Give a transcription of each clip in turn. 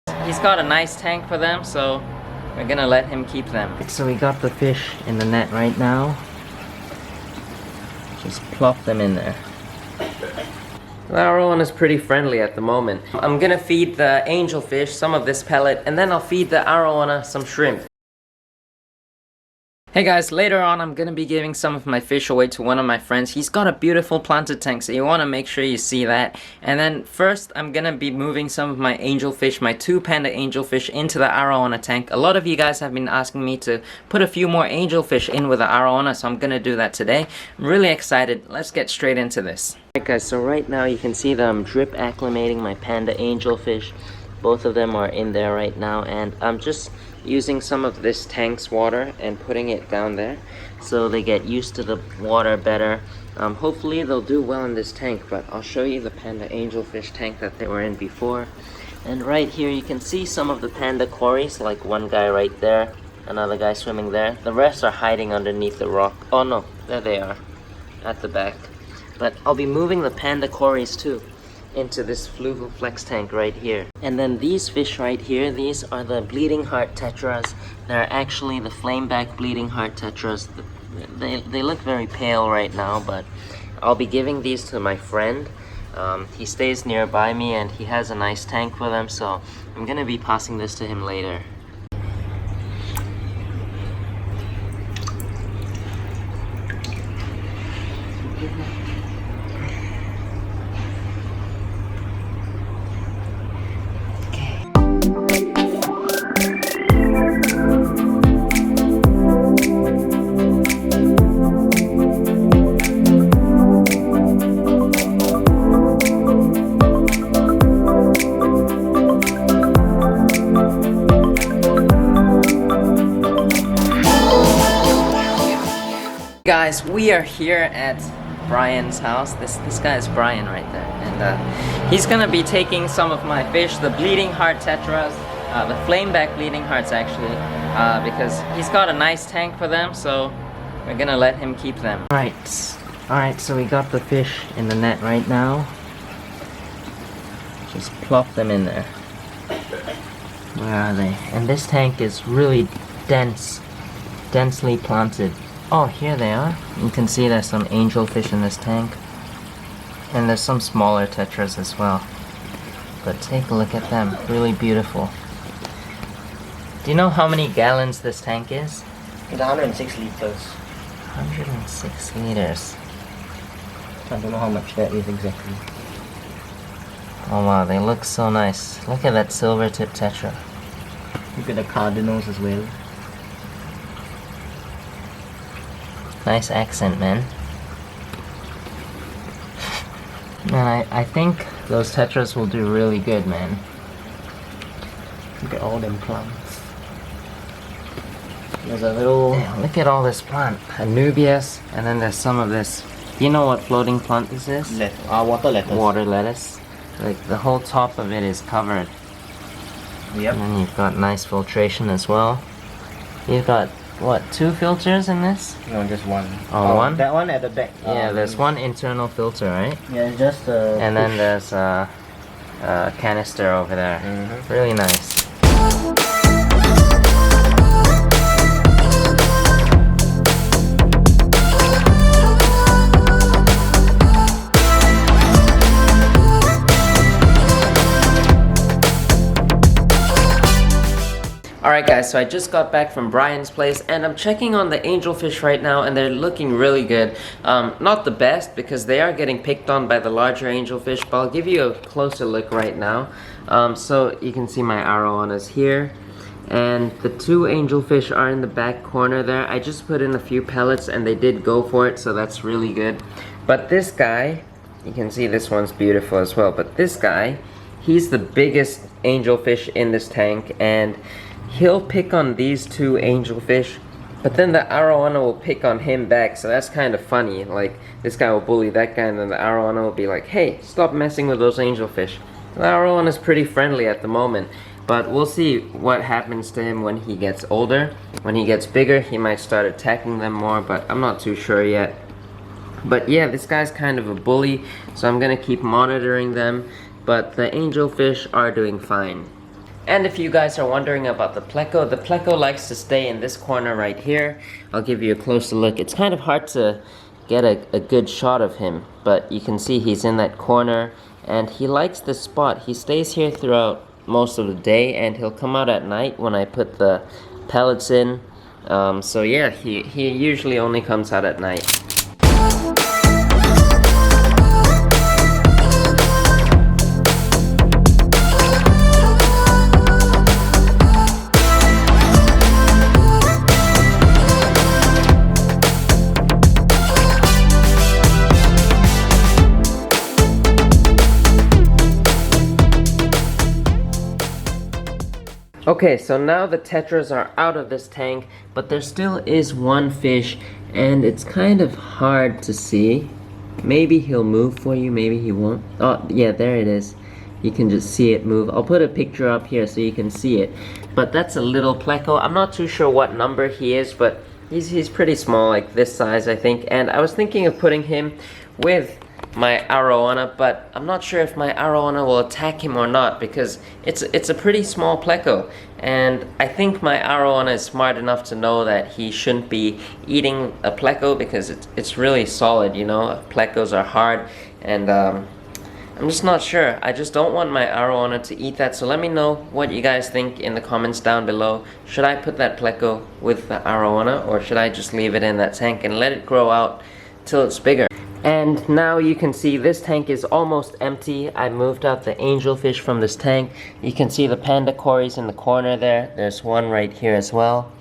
He's got a nice tank for them, so we're gonna let him keep them. So we got the fish in the net right now. Just plop them in there. The AROWANA is pretty friendly at the moment. I'm gonna feed the angelfish some of this pellet, and then I'll feed the AROWANA some shrimp. Hey guys, later on I'm gonna be giving some of my fish away to one of my friends. He's got a beautiful planted tank, so you wanna make sure you see that. And then first I'm gonna be moving some of my angelfish, my 2 panda angelfish, into the AROWANA tank. A lot of you guys have been asking me to put a few more angelfish in with the AROWANA, so I'm gonna do that today. I'm really excited. Let's get straight into this. Alright guys, so right now you can see that I'm drip acclimating my panda angelfish. Both of them are in there right now, and I'm just using some of this tank's water and putting it down there so they get used to the water better. Hopefully they'll do well in this tank, but I'll show you the panda angelfish tank that they were in before. And right here you can see some of the panda cories, like one guy right there, another guy swimming there. The rest are hiding underneath the rock. Oh no, there they are at the back. But I'll be moving the panda cories too into this fluval flex tank right here. And then these fish right here, these are the bleeding heart tetras. They're actually the flameback bleeding heart tetras. They look very pale right now, but I'll be giving these to my friend. He stays nearby me and he has a nice tank for them, so I'm gonna be passing this to him later. Guys, we are here at Brian's house. This guy is Brian right there, and he's gonna be taking some of my fish, the bleeding heart tetras, the flameback bleeding hearts actually, because he's got a nice tank for them, so we're gonna let him keep them. Alright, so we got the fish in the net right now. Just plop them in there. Where are they? And this tank is really densely planted. Oh, here they are. You can see there's some angelfish in this tank. And there's some smaller tetras as well. But take a look at them. Really beautiful. Do you know how many gallons this tank is? It's 106 liters. 106 liters. I don't know how much that is exactly. Oh wow, they look so nice. Look at that silver tip tetra. Look at the cardinals as well. Nice accent, man. Man, I think those tetras will do really good, man. Look at all them plants. There's a little... Yeah, look at all this plant. Anubias, and then there's some of this. Do you know what floating plant this is? Water lettuce. Water lettuce. Like, the whole top of it is covered. Yep. And then you've got nice filtration as well. You've got, what, 2 filters in this? No, just one. Oh, one? That one at the back. Yeah, there's one internal filter, right? Yeah, it's just a... And then there's a canister over there. Really nice. Alright guys, so I just got back from Brian's place and I'm checking on the angelfish right now and they're looking really good. Not the best because they are getting picked on by the larger angelfish, but I'll give you a closer look right now. So you can see my AROWANAs here and the 2 angelfish are in the back corner there. I just put in a few pellets and they did go for it, so that's really good. But this guy, you can see this one's beautiful as well, but this guy, he's the biggest angelfish in this tank and he'll pick on these 2 angelfish, but then the AROWANA will pick on him back, so that's kind of funny. Like, this guy will bully that guy and then the AROWANA will be like, hey, stop messing with those angelfish. The AROWANA is pretty friendly at the moment, but we'll see what happens to him when he gets older. When he gets bigger, he might start attacking them more, but I'm not too sure yet. But yeah, this guy's kind of a bully, so I'm gonna keep monitoring them, but the angelfish are doing fine. And if you guys are wondering about the pleco likes to stay in this corner right here. I'll give you a closer look. It's kind of hard to get a good shot of him, but you can see he's in that corner and he likes this spot. He stays here throughout most of the day and he'll come out at night when I put the pellets in. So yeah, he usually only comes out at night. Okay, so now the tetras are out of this tank, but there still is one fish, and it's kind of hard to see. Maybe he'll move for you, maybe he won't. Oh, yeah, there it is. You can just see it move. I'll put a picture up here so you can see it. But that's a little pleco. I'm not too sure what number he is, but he's pretty small, like this size, I think. And I was thinking of putting him with my arowana, but I'm not sure if my arowana will attack him or not because it's a pretty small pleco, and I think my arowana is smart enough to know that he shouldn't be eating a pleco because it's really solid, you know. Plecos are hard, and I'm just not sure. I just don't want my arowana to eat that, so let me know what you guys think in the comments down below. Should I put that pleco with the arowana, or should I just leave it in that tank and let it grow out till it's bigger? And now you can see this tank is almost empty. I moved out the angelfish from this tank. You can see the panda cories in the corner there. There's one right here as well.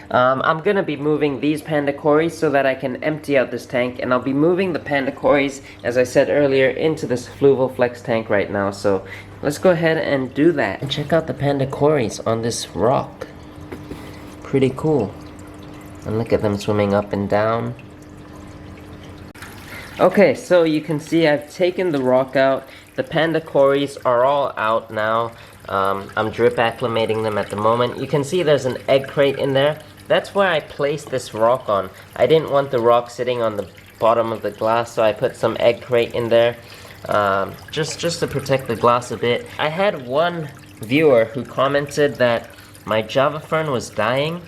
I'm gonna be moving these panda cories so that I can empty out this tank, and I'll be moving the panda cories, as I said earlier, into this fluval flex tank right now. So let's go ahead and do that. And check out the panda cories on this rock. Pretty cool. And look at them swimming up and down. Okay, so you can see I've taken the rock out. The panda cories are all out now. I'm drip acclimating them at the moment. You can see there's an egg crate in there. That's where I placed this rock on. I didn't want the rock sitting on the bottom of the glass, so I put some egg crate in there, just to protect the glass a bit. I had one viewer who commented that my java fern was dying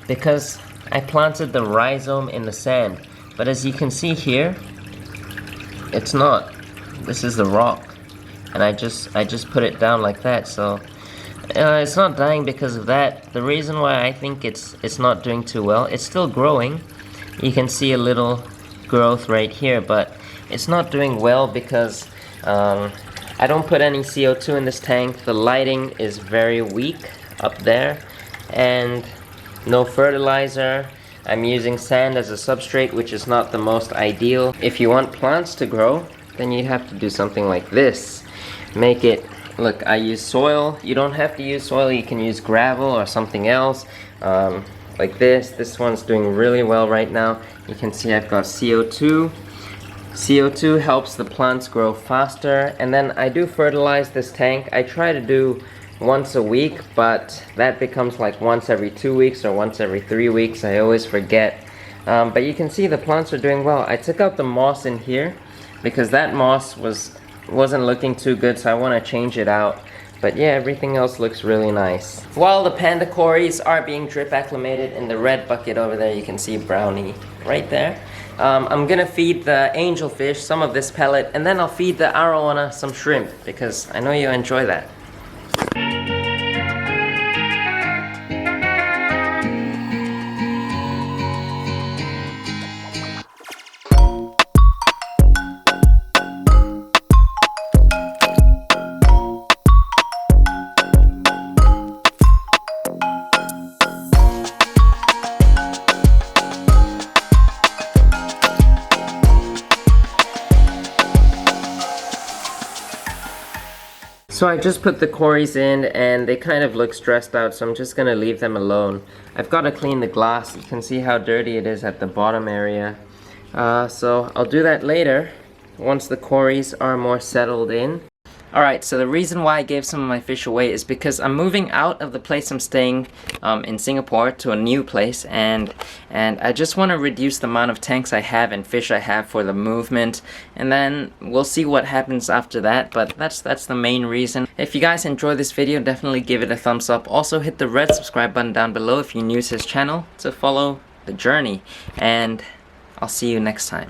because I planted the rhizome in the sand. But as you can see here, it's not. This is the rock, and I just put it down like that. So it's not dying because of that. The reason why I think it's not doing too well, it's still growing. You can see a little growth right here, but it's not doing well because I don't put any CO2 in this tank. The lighting is very weak up there, and no fertilizer. I'm using sand as a substrate, which is not the most ideal. If you want plants to grow, then you have to do something like this. Make it, look, I use soil. You don't have to use soil, you can use gravel or something else. Like this. This one's doing really well right now. You can see I've got CO2. CO2 helps the plants grow faster. And then I do fertilize this tank. I try to do once a week, but that becomes like once every 2 weeks or once every 3 weeks. I always forget. But you can see the plants are doing well. I took out the moss in here because that moss wasn't looking too good, so I want to change it out. But yeah, everything else looks really nice. While the panda cories are being drip acclimated in the red bucket over there, you can see Brownie right there. I'm gonna feed the angelfish some of this pellet, and then I'll feed the arowana some shrimp because I know you enjoy that. So I just put the cories in and they kind of look stressed out, so I'm just gonna leave them alone. I've got to clean the glass. You can see how dirty it is at the bottom area. So I'll do that later once the cories are more settled in. Alright, so the reason why I gave some of my fish away is because I'm moving out of the place I'm staying in Singapore to a new place, and I just want to reduce the amount of tanks I have and fish I have for the movement, and then we'll see what happens after that, but that's the main reason. If you guys enjoyed this video, definitely give it a thumbs up. Also hit the red subscribe button down below if you're new to this channel to follow the journey, and I'll see you next time.